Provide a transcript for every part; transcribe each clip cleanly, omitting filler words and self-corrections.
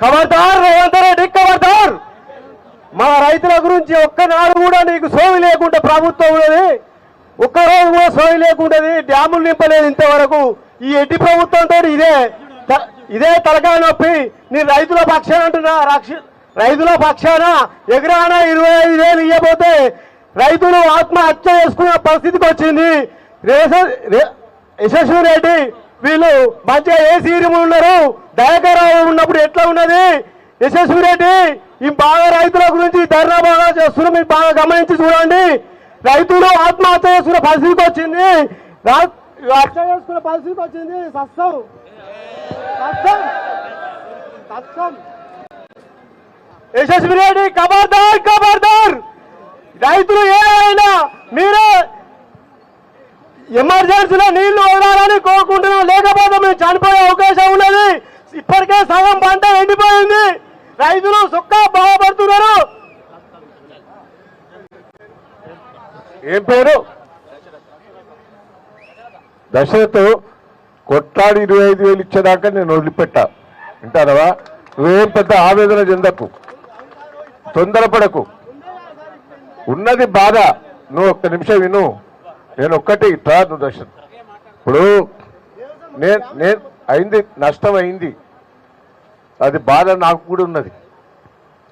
ఖబర్దార్ రేవంత్ రెడ్డి, ఖబర్దార్. మా రైతుల గురించి ఒక్కనాడు కూడా నీకు సోయి లేకుండా ప్రభుత్వం ఉన్నది, ఒక్కరోజు కూడా సోయి లేకుండాది. డ్యాములు నింపలేదు ఇంతవరకు. ఈ ఎట్టి ప్రభుత్వంతో ఇదే తలకాయ నొప్పి. నీ రైతుల పక్షాన అంటున్నా, రైతుల పక్షాన ఎకరాన 25,000 ఇవ్వబోతే రైతులు ఆత్మహత్య చేసుకునే పరిస్థితికి వచ్చింది. యశస్వి రెడ్డి వీళ్ళు మంచిగా ఏసీ రూమ్ ఉన్నారు, దయాకర్ రావు ఉన్నప్పుడు ఎట్లా ఉన్నది? యశస్వి రెడ్డి ఈ బాగా రైతుల గురించి ధర్నా బాగా చేస్తున్నారు, మీరు బాగా గమనించి చూడండి. రైతులు ఆత్మహత్య చేసుకునే పరిస్థితికి వచ్చింది, హత్య చేసుకునే పరిస్థితికి వచ్చింది. సత్సం సత్సం సత్సం. యశస్వి రెడ్డి ఖబర్దార్, ఖబర్దార్. రైతులు ఏమైనా మీరే ఎమర్జెన్సీలో నీళ్లు వదలాలని కోరుకుంటున్నాం, లేకపోతే మేము చనిపోయే అవకాశం ఉన్నది. ఇప్పటికే సగం పంట ఎండిపోయింది, రైతులు సుక్క బాధపడుతున్నారు. ఏం పేరు? దశరథ్. కొట్లాడి 25,000 ఇచ్చేదాకా నేను వదిలిపెట్టా. వింటానవా? నువ్వేం పెద్ద ఆవేదన చెందకు, తొందరపడకు. ఉన్నది బాధ. నువ్వు ఒక్క నిమిషం విను. నేను ఒక్కటి ఇట్లా నువ్వు దర్శనం. ఇప్పుడు నేను అయింది, నష్టం అయింది, అది బాధ నాకు కూడా ఉన్నది.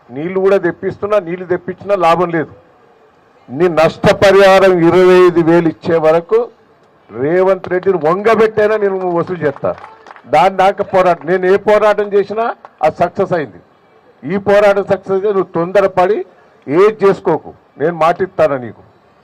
నీళ్లు కూడా తెప్పిస్తున్నా, నీళ్లు తెప్పించినా లాభం లేదు. నీ నష్టపరిహారం 25,000 ఇచ్చే వరకు రేవంత్ రెడ్డిని వంగబెట్టైనా నేను వసూలు చేస్తా. దాని దాకా పోరాటం, నేను ఏ పోరాటం చేసినా అది సక్సెస్ అయింది. ఈ పోరాటం సక్సెస్ అయితే నువ్వు తొందరపడి ఏది చేసుకోకు, నేను మాటిస్తాను నీకు.